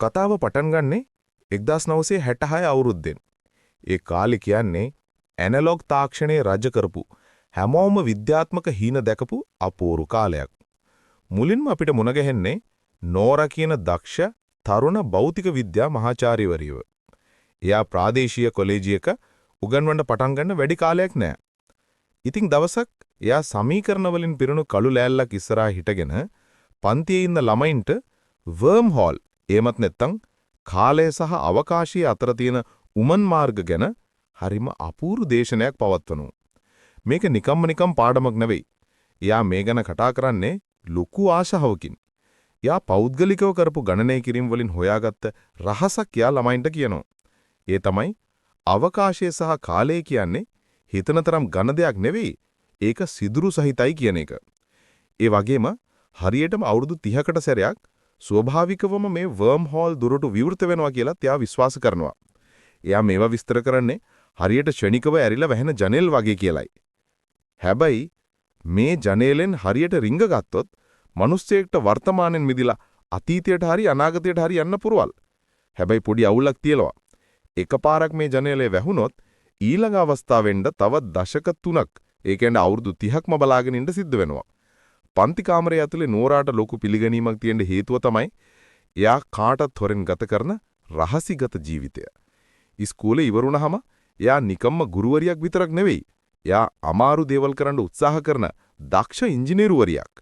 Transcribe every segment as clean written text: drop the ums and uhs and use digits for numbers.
කතාව පටන් ගන්නේ 1966 අවුරුද්දෙන්. ඒ කාලේ කියන්නේ ඇනලොග් තාක්ෂණයේ රජ කරපු හැමෝම විද්‍යාත්මක හීන දැකපු අපූර්ව කාලයක්. මුලින්ම අපිට මුණ ගැහෙන්නේ නෝරා කියන දක්ෂ තරුණ භෞතික විද්‍යා මහාචාර්යවරියව. එයා ප්‍රාදේශීය කොලෙජියක උගන්වන්න පටන් ගන්න වැඩි කාලයක් නෑ. ඉතින් දවසක් එයා සමීකරණ වලින් පිරුණු කළු ලෑල්ලක් ඉස්සරහා හිටගෙන පන්තියේ ඉන්න ළමයින්ට වර්ම් හෝල් එහෙමත් නැත්නම් කාලය සහ අවකාශය අතර තියෙන උමන් මාර්ග ගැන හරිම අපූර්ව දේශනයක් පවත්වනවා. මේක නිකම් පාඩමක් නෙවෙයි. එයා මේ ගැන කතා කරන්නේ ලොකු ආශාවකින්. එයා පෞද්ගලිකව කරපු ගණනය කිරීම වලින් හොයාගත්ත රහසක් එයා ළමයින්ට කියනවා. ඒ තමයි අවකාශය සහ කාලය කියන්නේ හිතන තරම් ඝන දෙයක් නෙවෙයි. ඒක සිදුරු සහිතයි කියන එක. ඒ වගේම හරියටම අවුරුදු 30කට සැරයක් ස්වභාවිකවම මේ වර්ම් හෝල් දුරට විවෘත වෙනවා කියලා එයා විශ්වාස කරනවා. එයා මේවා විස්තර කරන්නේ හරියට ක්ෂණිකව ඇරිලා වැහෙන ජනෙල් වගේ කියලයි. හැබැයි මේ ජනේලෙන් හරියට රිංග ගත්තොත් මිනිස්සෙක්ට වර්තමානෙන් මිදිලා අතීතයට හරි අනාගතයට හරි යන්න පුරවල්. හැබැයි පොඩි අවුලක් තියෙනවා. එකපාරක් මේ ජනේලේ වැහුනොත් ඊළඟ අවස්ථාවෙන්ද තව දශක 3ක් ඒ කියන්නේ අවුරුදු 30ක්ම බලාගෙන ඉන්න සිද්ධ වෙනවා. පන්ති කාමරය ඇතුලේ නෝරාට ලොකු පිළිගැනීමක් තියෙන හේතුව තමයි එයා කාටත් හොරෙන් ගත කරන රහසිගත ජීවිතය. ඉස්කෝලේ ඉවරුනහම එයා නිකම්ම ගුරුවරියක් විතරක් නෙවෙයි. එයා අමාරු දේවල් කරන්න උත්සාහ කරන දක්ෂ ඉංජිනේරුවරියක්.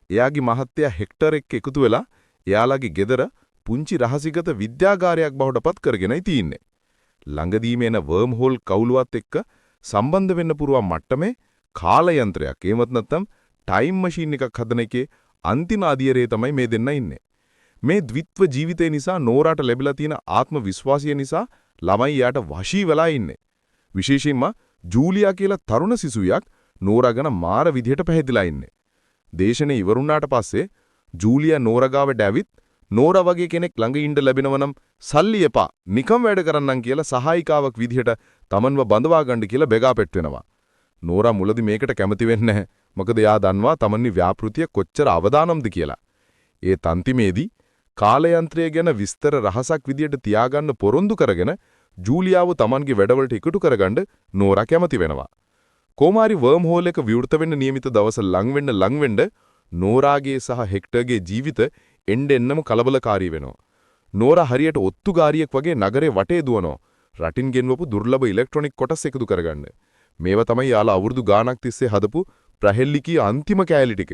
එයාගේ මහත්තයා හෙක්ටර් එක්ක එකතු වෙලා එයාලගේ ගෙදර පුංචි රහසිගත විද්‍යාගාරයක් බවට පත් කරගෙනයි තියෙන්නේ. ළඟදීම එන වර්ම් හෝල් කවුලුවත් එක්ක සම්බන්ධ වෙන්න පුරුවන් මට්ටමේ කාල යන්ත්‍රයක් එහෙමත් නැත්නම් ටයිම් මැෂින් එකක් හදන එකේ අන්තිම අධියරේ තමයි මේ දෙන්න ඉන්නේ. මේ ද්විත්ව ජීවිතය නිසා නෝරාට ලැබිලා තියෙන ආත්ම විශ්වාසය නිසා ළමයි යාට වශී වෙලා ඉන්නේ. විශේෂයෙන්ම ජූලියා කියලා තරුණ සිසුවියක් නෝරා ගැන මාර විදිහට පැහැදිලා ඉන්නේ. දේශනේ ඉවරුණාට පස්සේ ජූලියා නෝරා ගාවට ඇවිත් නෝරා වගේ කෙනෙක් ළඟ ඉන්න ලැබෙනව නම් සල්ලි එපා නිකම් වැඩ කරන්නම් කියලා සහායිකාවක් විදිහට තමන්ව බඳවා ගන්න කියලා බෙගා පෙට් වෙනවා. නෝරා මුලදී මේකට කැමති වෙන්නේ නැහැ. මොකද එයා දන්නවා තමන්ගේ ව්‍යාපෘතිය කොච්චර අවදානම්ද කියලා. ඒ තන්තිමේදී කාලයන්ත්‍රය ගැන විස්තර රහසක් විදියට තියාගන්න පොරොන්දු කරගෙන ජූලියාව තමන්ගේ වැඩවලට එකතු කරගන්න නෝරා කැමති වෙනවා. කොමාරි වර්ම් හෝල් එක විවෘත වෙන්න නියමිත දවස ලඟ වෙන්න නෝරාගේ සහ හෙක්ටර්ගේ ජීවිත එන්නෙන්නම කලබලකාරී වෙනවා. නෝරා හරියට ඔත්තුගාරියෙක් වගේ නගරේ වටේ දුවනවා. රටින් ගෙන්වපු දුර්ලභ ඉලෙක්ට්‍රොනික කොටස් එකතු කරගන්න. මේවා තමයි යාලා අවුරුදු ගාණක් තිස්සේ හදපු ප්‍රහෙල්ලිකී අන්තිම කෑලි ටික.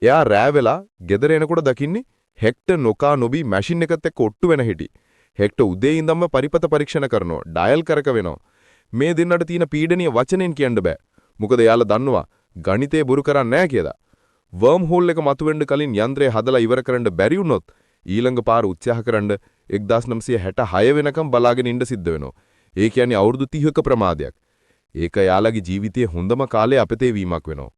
එයා රෑ වෙලා ගෙදර එනකොට දකින්නේ හෙක්ටර් නොකා නොබී මැෂින් එකත් එක්ක ඔට්ටු වෙන හැටි. හෙක්ටර් උදේ ඉඳන්ම පරිපත පරීක්ෂණ කරනවා. ඩයල් කරක වෙනවා. මේ දෙන්නට තියෙන පීඩනීය වචනෙන් කියන්න බෑ. මොකද එයාලා දන්නවා ගණිතේ බොරු කරන්නේ නැහැ කියලා. වර්ම් හෝල් එක මතුවෙන්න කලින් යන්ත්‍රය හදලා ඉවර කරන්න බැරි වුණොත් ඊළඟ පාර උත්සාහ කරන්න 1966 වෙනකම් බලාගෙන ඉන්න සිද්ධ වෙනවා. ඒ කියන්නේ අවුරුදු 30ක ප්‍රමාදයක්. ඒක යාළගේ ජීවිතයේ හොඳම කාලේ අපතේ වීමක් වෙනවා.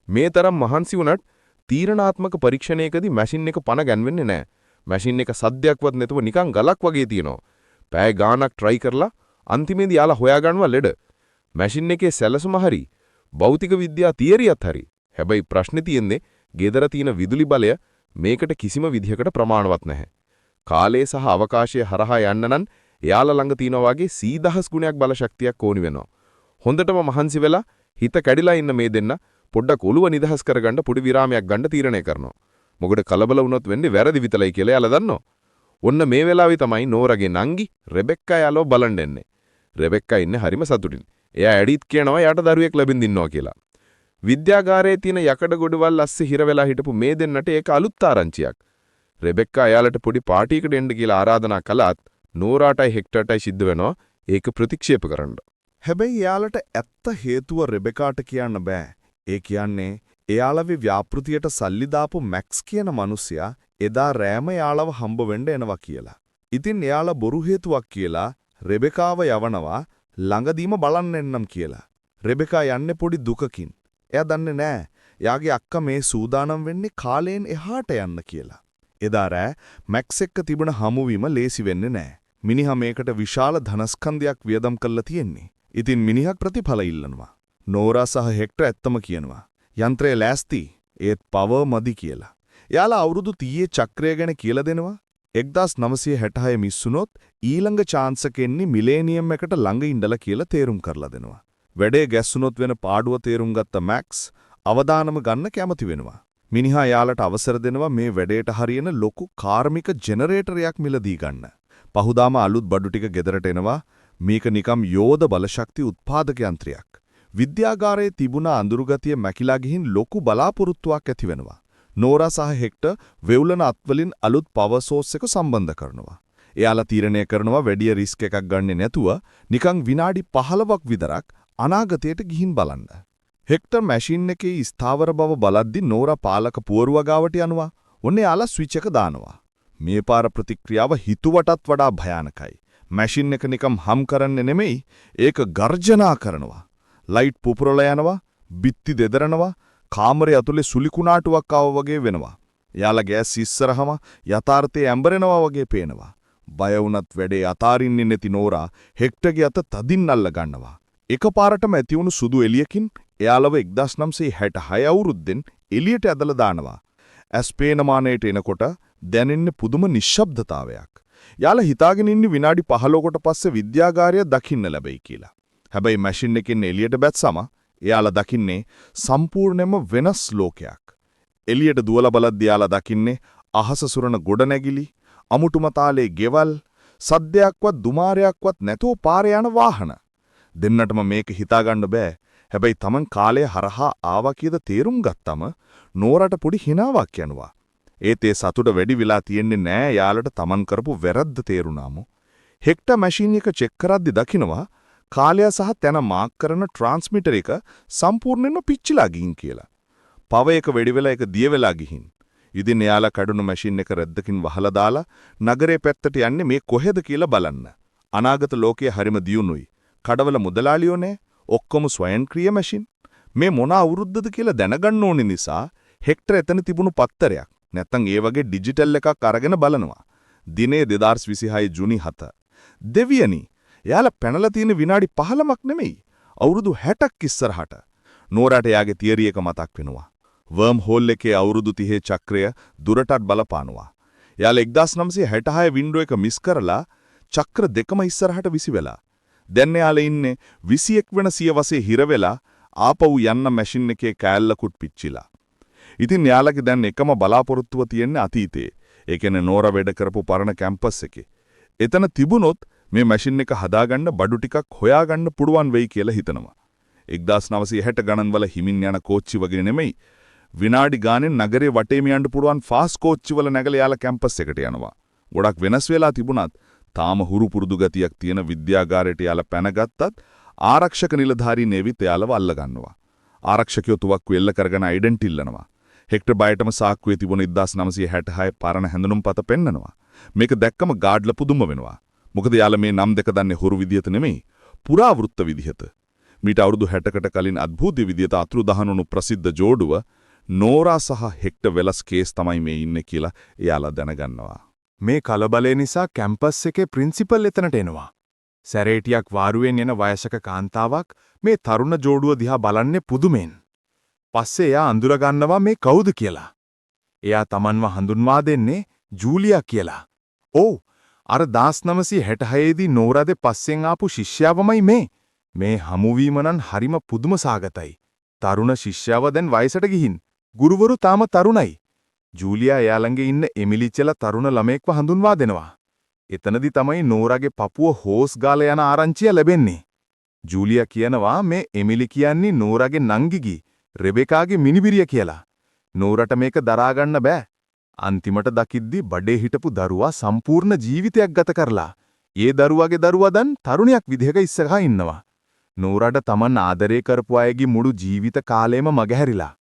මේ තරම් මහන්සි වුණත් තීරණාත්මක පරීක්ෂණයකදී මැෂින් එක පණ ගැන්වෙන්නේ නැහැ. මැෂින් එක සද්දයක්වත් නැතුව නිකන් ගලක් වගේ තියෙනවා. පැය ගාණක් try කරලා අන්තිමේදී යාලා හොයාගන්නවා ලෙඩ. මැෂින් එකේ සැලසුම හරි, භෞතික විද්‍යා තියරියත් හරි. හැබැයි ප්‍රශ්නේ තියෙන්නේ ගෙදර තියෙන විදුලි බලය මේකට කිසිම විදිහකට ප්‍රමාණවත් නැහැ. කාලය සහ අවකාශය හරහා යන්න නම් එයාලා ළඟ තියෙනවා වගේ 10000 ගුණයක් බල ශක්තියක් ඕනි වෙනවා. හොඳටම මහන්සි වෙලා හිත කැඩිලා ඉන්න මේ දෙන්න පොඩ්ඩක් ඔළුව නිදහස් කරගන්න පොඩි විරාමයක් ගන්න තීරණය කරනවා. මොකද කලබල වුණොත් වෙන්නේ වැරදි විතරයි කියලා එයාලා දන්නවා. ඔන්න මේ වෙලාවේ තමයි නෝරගේ නංගි රෙබෙක්කා යාලෝ බලන්න එන්නේ. රෙබෙක්කා ඉන්නේ හරිම සතුටින්. එයා ඇඩිත් කියනවා යාට දරුවෙක් ලැබෙන්න ඉන්නවා කියලා. විද්‍යාගාරයේ තියෙන යකඩ ගොඩවල් අස්සේ හිර වෙලා හිටපු මේ දෙන්නට ඒක අලුත් ආරංචියක්. රෙබෙක්කා එයාලට පොඩි පාටියකට එන්න කියලා ආරාධනා කළාත් නෝරාටයි හෙක්ටර්ටයි සිද්ධ වෙනවා ඒක ප්‍රතික්ෂේප කරන්න. හැබැයි එයාලට ඇත්ත හේතුව රෙබෙකාට කියන්න බෑ. ඒ කියන්නේ එයාලගේ ව්‍යාපෘතියට සල්ලි දාපු මැක්ස් කියන මිනිසයා එදා රෑම එයාලව හම්බ වෙන්න එනවා කියලා. ඉතින් එයාලා බොරු හේතුවක් කියලා රෙබෙකාව යවනවා ළඟදීම බලන්න එන්නම් කියලා. රෙබෙකා යන්නේ පොඩි දුකකින්. එයා දන්නේ නෑ එයාගේ අක්කා මේ සූදානම් වෙන්නේ කාලයෙන් එහාට යන්න කියලා. එදා රෑ මැක්ස් එක්ක තිබුණ හමුවීම ලේසි වෙන්නේ නෑ. මිනිහා මේකට විශාල ධනස්කන්ධයක් වියදම් කරලා තියෙන්නේ. ඉතින් මිනිහා ප්‍රතිඵල ඉල්ලනවා. නෝරා සහ හෙක්ටර් ඇත්තම කියනවා. යන්ත්‍රය ලෑස්ති ඒත් පවර් මදි කියලා. එයාලා අවුරුදු 30 චක්‍රය ගැන කියලා දෙනවා. 1966 මිස්සුනොත් ඊළඟ chance එක එන්නේ මිලේනියම් එකට ළඟ ඉඳලා කියලා තේරුම් කරලා දෙනවා. වැඩේ ගැස්සුනොත් වෙන පාඩුව තේරුම් ගත්ත මැක්ස් අවදානම ගන්න කැමති වෙනවා. මිනිහා යාලට අවසර දෙනවා මේ වැඩේට හරියන ලොකු කාර්මික ජෙනරේටරයක් මිලදී ගන්න. පහුදාම අලුත් බඩු ටික ගෙදරට එනවා. මේක නිකම් යෝධ බලශක්ති උත්පාදක යන්ත්‍රයක්. විද්‍යාගාරයේ තිබුණ අඳුරුගතිය මැකිලා ගිහින් ලොකු බලාපොරොත්තුවක් ඇති වෙනවා. නෝරා සහ හෙක්ටර් වෙවුලන අත්වලින් අලුත් පවර් සෝස් එක සම්බන්ධ කරනවා. එයාලා තීරණය කරනවා වැඩි රිස්ක් එකක් ගන්නෙ නැතුව නිකන් විනාඩි 15ක් විතරක් අනාගතයට ගිහින් බලන්න. හෙක්ටර් මැෂින් එකේ ස්ථාවර බව බලද්දි නෝරා පාලක පුවරුව ගාවට යනවා. ඔන්නේ යාලා ස්විච් එක දානවා. මේ පාර ප්‍රතික්‍රියාව හිතුවටත් වඩා භයානකයි. මැෂින් එක නිකම් හම් කරන්නේ නෙමෙයි, ඒක ගර්ජනා කරනවා. ලයිට් පුපුරලා යනවා, බිත්ති දෙදරනවා, කාමරය ඇතුලේ සුලි කුණාටුවක් ආව වගේ වෙනවා. යාලා ගෑස් ඉස්සරහම යථාර්ථයේ ඇඹරෙනවා වගේ පේනවා. බය වුණත් වැඩේ අතාරින්නේ නැති නෝරා හෙක්ටර්ගේ අත තදින් අල්ල ගන්නවා. එකපාරටම ඇතිවුණු සුදු එළියකින් එයාලව 1966 අවුරුද්දෙන් එළියට ඇදලා දානවා. ඇස්පේනමානයට එනකොට දැනෙන්නේ පුදුම නිශ්ශබ්දතාවයක්. යාලා හිතාගෙන ඉන්නේ විනාඩි 15කට පස්සේ විද්‍යාගාරය දකින්න ලැබෙයි කියලා. හැබැයි මැෂින් එකෙන් එළියට බැස්සම එයාලා දකින්නේ සම්පූර්ණයෙන්ම වෙනස් ලෝකයක්. එළියට දුවලා බලද්දී යාලා දකින්නේ අහස සුරන ගොඩනැගිලි, අමුතුම තාලේ ගෙවල්, සද්දයක්වත් දුමාරයක්වත් නැතුව පාරේ යන වාහන. දෙන්නටම මේක හිතාගන්න බෑ. හැබැයි Taman කාලය හරහා ආවා කියද තේරුම් ගත්තම නෝරට පොඩි හිනාවක් යනවා. ඒත් ඒ සතුට වැඩි වෙලා තියෙන්නේ නෑ යාලට Taman කරපු වැරද්ද තේරුණාම. හෙක්ටර් මැෂින් එක චෙක් කරද්දි දකිනවා කාලය සහ තැන මාක් කරන ට්‍රාන්ස්මිටර් එක සම්පූර්ණයෙන්ම පිච්චිලා ගිහින් කියලා. පව එක වෙඩි වෙලා එක දිය වෙලා ගිහින්. ඉතින් එයාලා කඩුණු මැෂින් එක රද්දකින් වහලා දාලා නගරේ පැත්තට යන්නේ මේ කොහෙද කියලා බලන්න. අනාගත ලෝකයේ හරිම දියුණුයි. කඩවල මුදලාලියෝ නෑ, ඔක්කොම ස්වයංක්‍රීය මැෂින්. මේ මොන අවුරුද්දද කියලා දැනගන්න ඕනේ නිසා හෙක්ටර් එතන තිබුණු පත්තරයක් නැත්තම් ඒ වගේ ඩිජිටල් එකක් අරගෙන බලනවා. දිනේ 2026 ජුනි 7. දෙවියනි, එයාලා පැනලා තියෙන විනාඩි 15ක් නෙමෙයි, අවුරුදු 60ක් ඉස්සරහට. නෝරාට එයාගේ තියරි එක මතක් වෙනවා. වර්ම් හෝල් එකේ අවුරුදු 30 චක්‍රය දුරටත් බලපානවා. එයාලා 1966 වින්ඩෝ එක මිස් කරලා චක්‍ර දෙකම ඉස්සරහට විසි වෙලා. දැන් එයාලා ඉන්නේ 21 වෙන සියවසේ හිර වෙලා ආපහු යන්න මැෂින් එකේ කෑල්ලකුත් පිච්චිලා. ඉතින් එයාලගේ දැන් එකම බලාපොරොත්තුව තියෙන්නේ අතීතේ. ඒ කියන්නේ නෝරා වැඩ කරපු පරණ කැම්පස් එකේ. එතන තිබුණොත් මේ මැෂින් එක හදාගන්න බඩු ටිකක් හොයාගන්න පුළුවන් වෙයි කියලා හිතනවා. 1960 ගණන් වල හිමින් යන කෝච්චි වගේ නෙමෙයි, විනාඩි ගානෙන් නගරේ වටේම යන්න පුළුවන් ෆාස්ට් කෝච්චි වල නැගලා යාලා කැම්පස් එකට යනවා. ගොඩක් වෙනස් වෙලා තිබුණත් තාම හුරු පුරුදු ගතියක් තියෙන විද්‍යාගාරයට යාලා පැනගත්තත් ආරක්ෂක නිලධාරීන් එවිත් යාලව අල්ල ගන්නවා. ආරක්ෂකයෝ තුවක්කු එල්ල කරගෙන අයිඩන්ටි ඉල්ලනවා. හෙක්ටර් බයටම සාක්කුවේ තිබුණ 1966 පරණ හැඳුනුම්පත පෙන්නනවා. මේක දැක්කම ගාඩ්ල පුදුම වෙනවා. මොකද යාලා මේ නම් දෙක දන්නේ හුරු විදියට නෙමෙයි, පුරාවෘත්ත විදියට. මීට අවුරුදු 60කට කලින් අద్භූත විදියට අතුරුදහන් ප්‍රසිද්ධ ජෝඩුව නෝරා සහ හෙක්ටර් වෙලස් කේස් තමයි මේ ඉන්නේ කියලා එයාලා දැනගන්නවා. මේ කලබලය නිසා කැම්පස් එකේ ප්‍රින්සිපල් එතනට එනවා. සැරේටියක් වාරුවෙන් එන වයසක කාන්තාවක් මේ තරුණ ජෝඩුව දිහා බලන්නේ පුදුමෙන්. පස්සේ එයා අඳුරගන්නවා මේ කවුද කියලා. එයා Tamanව හඳුන්වා දෙන්නේ ජූලියා කියලා. ඔව්, අර 1966 දී නෝරාගේ පස්සෙන් ආපු ශිෂ්‍යාවමයි මේ. මේ හමුවීම නම් හරිම පුදුම සාගතයි. තරුණ ශිෂ්‍යාව දැන් වයසට ගිහින්. ගුරුවරු තාම තරුණයි. ජූලියා එයා ළඟ ඉන්න එමිලි කියලා තරුණ ළමෙක්ව හඳුන්වා දෙනවා. එතනදි තමයි නෝරාගේ පපුව හෝස් ගාලා යන ආරංචිය ලැබෙන්නේ. ජූලියා කියනවා මේ එමිලි කියන්නේ නෝරාගේ නංගිගේ රෙබෙකාගේ මිනිබිරිය කියලා. නෝරට මේක දරා ගන්න බෑ. අන්තිමට දකිද්දි බඩේ හිටපු දරුවා සම්පූර්ණ ජීවිතයක් ගත කරලා ඒ දරුවාගේ දරුවා දැන් තරුණයක් විදිහක ඉස්සරහා ඉන්නවා. නෝරට Taman ආදරය කරපු අයගේ මුළු ජීවිත කාලෙම මගහැරිලා.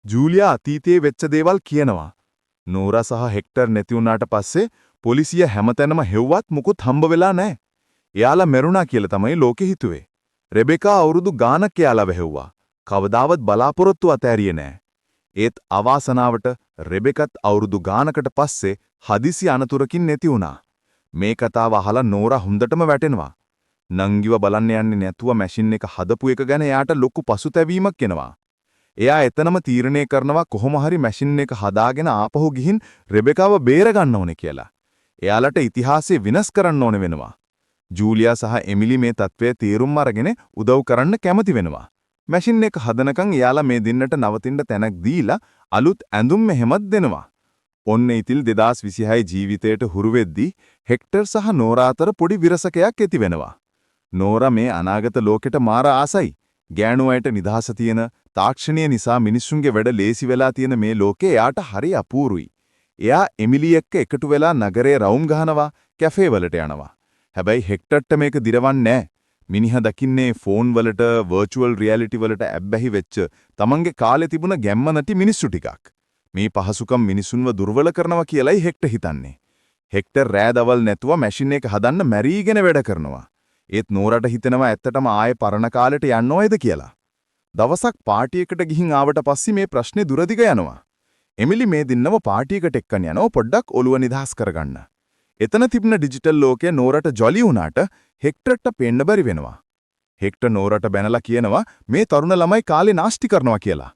ජූලියා අතීතයේ වෙච්ච දේවල් කියනවා. නෝරා සහ හෙක්ටර් නැති වුණාට පස්සේ පොලිසිය හැමතැනම හෙව්වත් මුකුත් හම්බ වෙලා නැහැ. එයාලා මැරුණා කියලා තමයි ලෝකෙ හිතුවේ. රෙබෙකා අවුරුදු ගානක් එයාලා වැහෙව්වා. කවදාවත් බලාපොරොත්තු අතෑරියේ නැහැ. ඒත් අවාසනාවට රෙබෙකත් අවුරුදු ගානකට පස්සේ හදිසි අනතුරකින් නැති වුණා. මේ කතාව අහලා නෝරා හොඳටම වැටෙනවා. නංගිව බලන්න යන්නේ නැතුව මැෂින් එක හදපු එක ගැන එයාට ලොකු පසුතැවීමක් එනවා. එයා එතනම තීරණය කරනවා කොහොම හරි මැෂින් එක හදාගෙන ආපහු ගිහින් රෙබෙකාව බේර ගන්න ඕනේ කියලා. එයාලට ඉතිහාසය විනාශ කරන්න ඕන වෙනවා. ජූලියා සහ එමිලි මේ තත්ත්වය තීරුම් අරගෙන උදව් කරන්න කැමති වෙනවා. මැෂින් එක හදනකන් එයාලා මේ දෙන්නට නවතින්න තැනක් දීලා අලුත් ඇඳුම් මෙහෙමත් දෙනවා. ඔන්න ඉතින් 2026 ජීවිතයට හුරු වෙද්දී හෙක්ටර් සහ නෝරා අතර පොඩි විරසකයක් ඇති වෙනවා. නෝරා මේ අනාගත ලෝකෙට මාර ආසයි. ගෑනු අයට නිදහස තියෙන තාක්ෂණය නිසා මිනිස්සුන්ගේ වැඩ ලේසි වෙලා තියෙන මේ ලෝකේ එයාට හරි අපූරුයි. එයා එමිලි එක්ක එකතු වෙලා නගරේ රවුම් ගහනවා, කැෆේ වලට යනවා. හැබැයි හෙක්ටර්ට මේක දිරවන්නේ නැහැ. මිනිහා දකින්නේ ෆෝන් වලට, වර්චුවල් රියැලිටි වලට ඇබ්බැහි වෙච්ච තමන්ගේ කාලේ තිබුණ ගැම්ම නැති මිනිස්සු ටිකක්. මේ පහසුකම් මිනිසුන්ව දුර්වල කරනවා කියලායි හෙක්ටර් හිතන්නේ. හෙක්ටර් රෑදවල් නැතුව මැෂින් එක හදන්න මැරීගෙන වැඩ කරනවා. ඒත් නෝරට හිතෙනවා ඇත්තටම ආයේ පරණ කාලෙට යන්න ඕයද කියලා. දවසක් පාටියකට ගිහින් ආවට පස්සේ මේ ප්‍රශ්නේ දුරදිග යනවා. එමිලි මේ දින්නම පාටියකට එක්කන් යනවා පොඩ්ඩක් ඔළුව නිදහස් කරගන්න. එතන තිබුණ ඩිජිටල් ලෝකයේ නෝරට ජොලි වුණාට හෙක්ටර්ට පේන්න බැරි වෙනවා. හෙක්ටර් නෝරට බැනලා කියනවා මේ තරුණ ළමයි කාලේ නාස්ති කරනවා කියලා.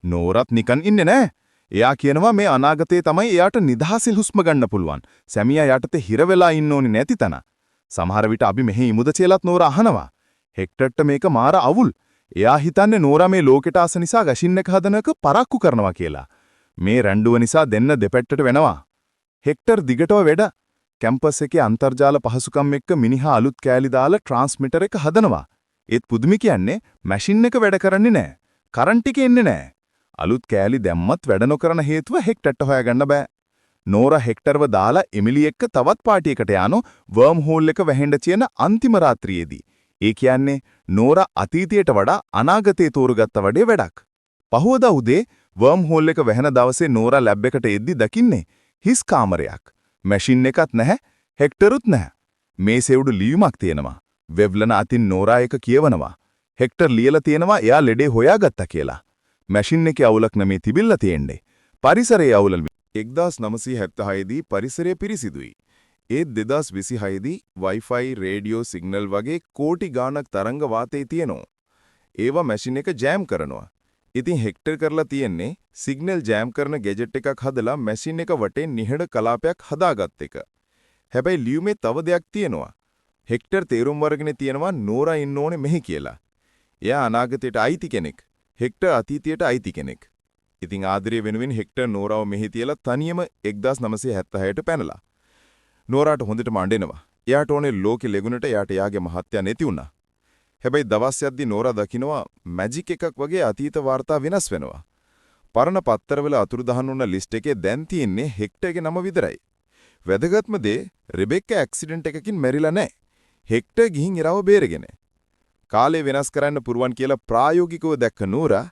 නෝරත් නිකන් ඉන්නේ නැහැ. එයා කියනවා මේ අනාගතේ තමයි එයාට නිදහසින් හුස්ම ගන්න පුළුවන්. සැමියා යටතේ හිර වෙලා ඉන්න ඕනේ නැති තැන. සමහර විට අපි මෙහි ඉමුද කියලාත් නෝරා අහනවා. හෙක්ටර්ට මේක මාර අවුල්. එයා හිතන්නේ නෝරා මේ ලෝකෙට ආස නිසා මැෂින් එක හදනක පරක්කු කරනවා කියලා. මේ රණ්ඩුව නිසා දෙන්න දෙපැත්තට වෙනවා. හෙක්ටර් දිගටම වැඩ කැම්පස් එකේ අන්තර්ජාල පහසුකම් එක්ක මිනිහා අලුත් කෑලි දාලා ට්‍රාන්ස්මිටර් එක හදනවා. ඒත් පුදුමි කියන්නේ මැෂින් එක වැඩ කරන්නේ නැහැ. කරන්ට් එක එන්නේ නැහැ. අලුත් කෑලි දැම්මත් වැඩ නොකරන හේතුව හෙක්ටර්ට හොයාගන්න බෑ. නෝරා හෙක්ටර්ව දාලා එමිලි එක්ක තවත් පාටියකට යano වර්ම් හෝල් එක වැහෙන්න තියෙන අන්තිම රාත්‍රියේදී. ඒ කියන්නේ නෝරා අතීතයට වඩා අනාගතේ තෝරගත්ත වඩේ වැඩක්. පහවදා උදේ වර්ම් හෝල් එක වැහෙන දවසේ නෝරා ලැබ් එකට එද්දි දකින්නේ හිස් කාමරයක්. මැෂින් එකක් නැහැ, හෙක්ටරුත් නැහැ. මේසේ උඩ ලියුමක් තියෙනවා. වෙබ්ලන අතින් නෝරා එක කියවනවා. හෙක්ටර් ලියලා තියෙනවා එයා ලෙඩේ හොයාගත්තා කියලා. මැෂින් එකේ අවුලක් නෙමේ තිබිලා තියෙන්නේ. පරිසරයේ අවුල. 1976 දී පරිසරය පිරිසිදුයි. ඒත් 2026 දී Wi-Fi, රේඩියෝ සිග්නල් වගේ කෝටි ගාණක් තරංග වාතේ තියෙනවා. ඒවා මැෂින් එක ජෑම් කරනවා. ඉතින් හෙක්ටර් කරලා තියෙන්නේ සිග්නල් ජෑම් කරන ගැජට් එකක් හදලා මැෂින් එක වටේ නිහඬ කලාපයක් හදාගත් එක. හැබැයි ලියුමේ තව දෙයක් තියෙනවා. හෙක්ටර් තේරුම් වරගෙන තියෙනවා නෝරා ඉන්න ඕනේ මෙහි කියලා. එයා අනාගතයට අයිති කෙනෙක්. හෙක්ටර් අතීතයට අයිති කෙනෙක්. ඉතින් ආදරය වෙනුවෙන් හෙක්ටර් නෝරාව මෙහි තියලා තනියම 1976ට පැනලා. නෝරාට හොඳටම අඬෙනවා. එයාට ඕනේ ලෝකෙ ලැබුණට එයාට එයාගේ මහත්ය නැති වුණා. හැබැයි දවස් යද්දී නෝරා දකින්නවා මැජික් එකක් වගේ අතීත වාර්තා වෙනස් වෙනවා. පරණ පත්තරවල අතුරුදහන් වුණ ලිස්ට් එකේ දැන් තියෙන්නේ හෙක්ටර්ගේ නම විතරයි. වැදගත්ම දේ රෙබෙක්කා ඇක්සිඩන්ට් එකකින් මැරිලා නැහැ. හෙක්ටර් ගිහින් ඉරව බේරගෙන. කාලය වෙනස් කරන්න පුරුවන් කියලා ප්‍රායෝගිකව දැක්ක නෝරා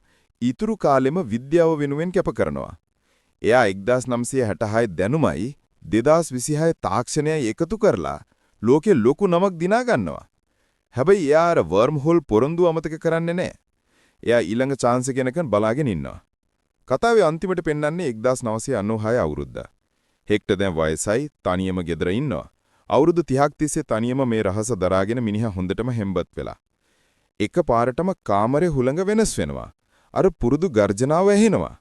ඊතුරු කාලෙම විද්‍යාව වෙනුවෙන් කැප කරනවා. එයා 1966 දැනුමයි 2026 තාක්ෂණයයි එකතු කරලා ලෝකේ ලොකු නමක් දිනා ගන්නවා. හැබැයි එයා අර වර්ම් හෝල් පොරොන්දු අමතක කරන්නේ නැහැ. එයා ඊළඟ chance එක යනකන් බලාගෙන ඉන්නවා. කතාවේ අන්තිමට පෙන්වන්නේ 1996 අවුරුද්ද. හෙක්ටර් දැන් වයසයි තනියම ගෙදර ඉන්නවා. අවුරුදු 30ක් තිස්සේ තනියම මේ රහස දරාගෙන මිනිහා හොඳටම හෙම්බත් වෙලා. එකපාරටම කාමරේ හුළඟ වෙනස් වෙනවා. අර පුරුදු ගර්ජනාව ඇහෙනවා.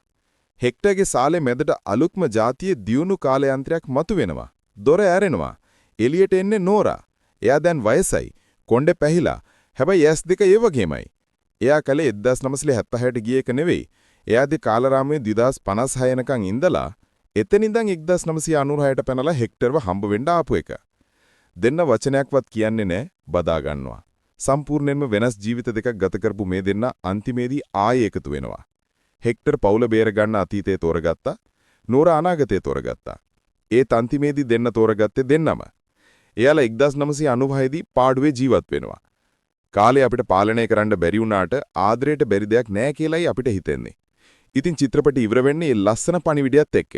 හෙක්ටර්ගේ සාලේ මැදට අලුත්ම જાතියේ දියුණු කාලයන්ත්‍රයක් මතුවෙනවා. දොර ඇරෙනවා. එළියට එන්නේ නෝරා. එයා දැන් වයසයි. කොණ්ඩේ පැහිලා. හැබැයි S2 ඒ වගේමයි. එයා කලේ 1976ට ගිය එක නෙවෙයි. එයාදී කාලරාමයේ 2056 යනකම් ඉඳලා එතනින්දන් 1996ට පැනලා හෙක්ටර්ව හම්බ වෙන්න ආපු එක. දෙන්න වචනයක්වත් කියන්නේ නැහැ, බදා ගන්නවා. සම්පූර්ණයෙන්ම වෙනස් ජීවිත දෙකක් ගත කරපු මේ දෙන්න අන්තිමේදී ආයේ එකතු වෙනවා. හෙක්ටර් පවුල බේර ගන්න අතීතයේ තෝරගත්තා. නෝරා අනාගතයේ තෝරගත්තා. ඒත් අන්තිමේදී දෙන්න තෝරගත්තේ දෙන්නම. එයාලා 1996 දී පාඩුවේ ජීවත් වෙනවා. කාලේ අපිට පාලනය කරන්න බැරි වුණාට ආදරයට බැරි දෙයක් නැහැ කියලායි අපිට හිතෙන්නේ. ඉතින් චිත්‍රපටය ඉවර වෙන්නේ ලස්සන පණිවිඩයත් එක්ක.